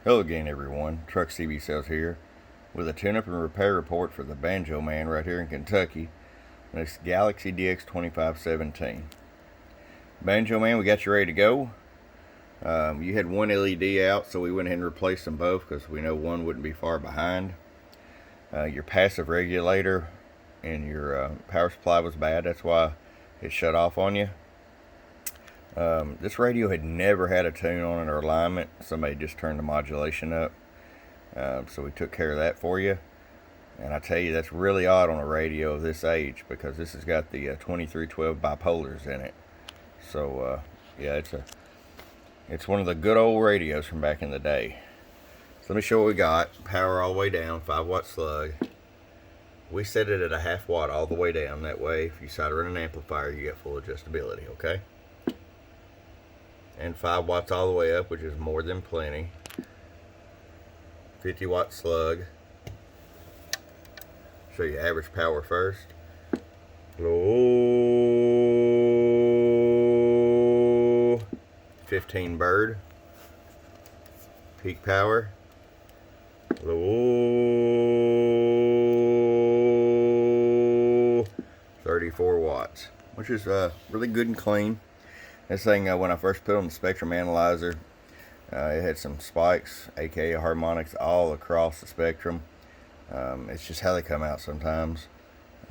Hello again, everyone. Truck CB Sales here with a tune-up and repair report for the Banjo Man right here in Kentucky. This Galaxy DX2517. Banjo Man, we got you ready to go. You had one LED out, so we went ahead and replaced them both because we know one wouldn't be far behind. Your passive regulator and your power supply was bad. That's why it shut off on you. This radio had never had a tune on it or alignment. Somebody just turned the modulation up. So we took care of that for you. And I tell you, that's really odd on a radio of this age because this has got the 2312 bipolars in it. So yeah, it's one of the good old radios from back in the day. So let me show what we got. Power all the way down, 5-watt slug. We set it at a 1/2 watt all the way down. That way, if you solder in an amplifier, you get full adjustability, okay? And 5 watts all the way up, which is more than plenty. 50-watt slug. Show you average power first. Low 15 bird. Peak power. Low 34 watts, which is really good and clean. This thing, when I first put on the spectrum analyzer, it had some spikes, aka harmonics, all across the spectrum. It's just how they come out sometimes.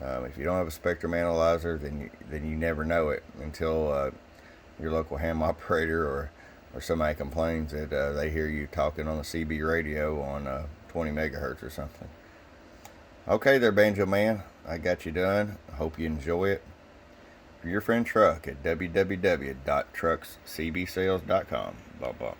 If you don't have a spectrum analyzer, then you never know it until your local ham operator or somebody complains that they hear you talking on the CB radio on 20 megahertz or something. Okay there, Banjo Man, I got you done. I hope you enjoy it. Your friend Truck at www.truckscbsales.com. Blah, blah.